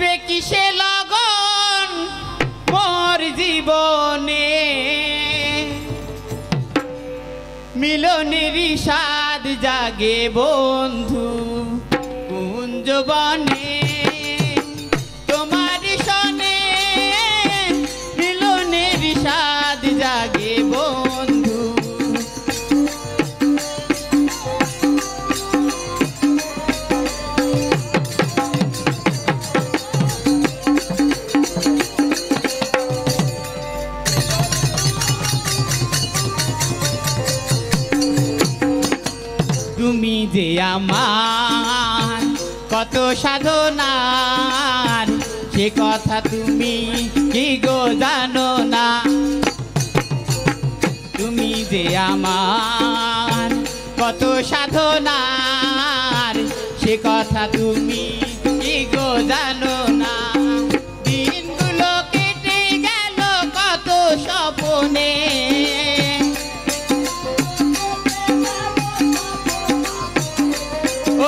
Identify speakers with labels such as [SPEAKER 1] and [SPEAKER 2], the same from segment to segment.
[SPEAKER 1] আসবে কিসে লগন মোর জীবনে, মিলনের স্বাদ জাগে বন্ধু কুঞ্জবনে, তোমার সনে মিলনের স্বাদ জাগে বন্ধু। তুমি যে আমার কত সাধনার, সে কথা তুমি কি গো জানো না। তুমি যে আমার কত সাধনার, সে কথা তুমি কি গো জানো না। দিনগুলো কেটে গেল কত স্বপ্নে,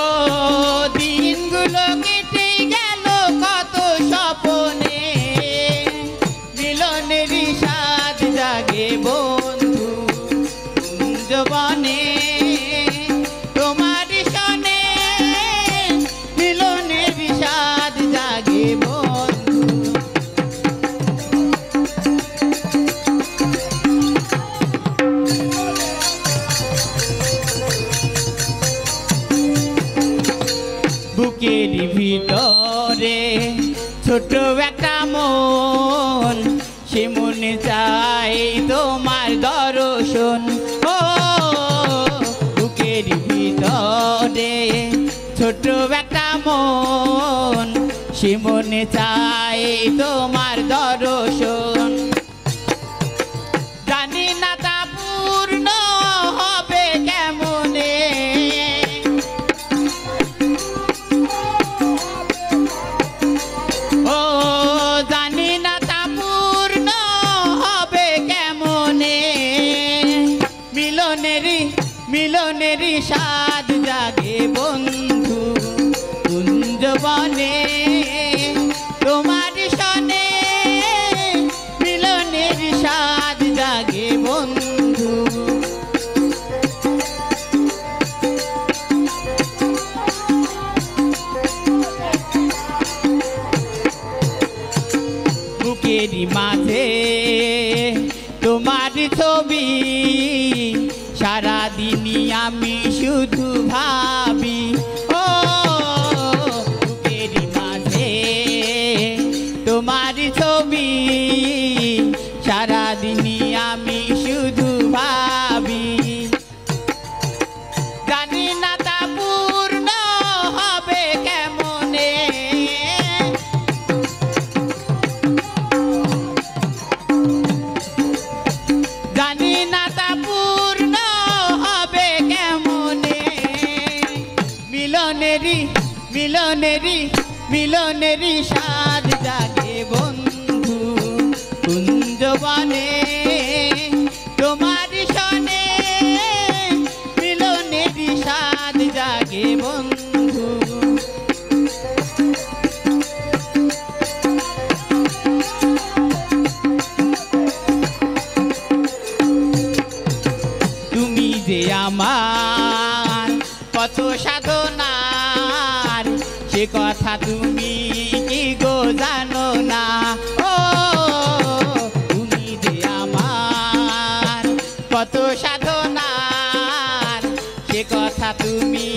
[SPEAKER 1] ও দিনগুলো কেটে গেল কত স্বপ্নে, মিলনের স্বাদ জাগে বন্ধু কুঞ্জবনে, তোমার সনে মিলনের স্বাদ জাগে বন্ধু। বুকের ভিতরে ছোট একটা মন, সে মনে চাই তোমার দর্শন। ও বুকের ভিতরে ছোট একটা মন, সে মনে চাই তোমার দর্শন। জানি না তা পূর্ণ হবে কেমনে, ও জানি না তা পূর্ণ হবে কেমনে, মিলনের স্বাদ জাগে বন্ধু কুঞ্জবনে, তোমার সনে মিলনের স্বাদ জাগে বন্ধু। বুকের মাঝে তোমার ছবি, সারাদিনই আমি শুধু ভাবি। ও বুকের মাঝে তোমার ছবি, সারাদিনই আমি শুধু ভাবি। জানি না তা পূর্ণ হবে কেমনে, জানি না তা পূর্ণ হবে কেমনে, মিলনেরই স্বাদ জাগে বন্ধু কুঞ্জবনে, তোমার সনে মিলনেরই স্বাদ জাগে বন্ধু। তুমি যে আমার কত সাধনার, সে কথা তুমি কি গো জানো না। ও তুমি যে আমার কত সাধনার, সে কথা তুমি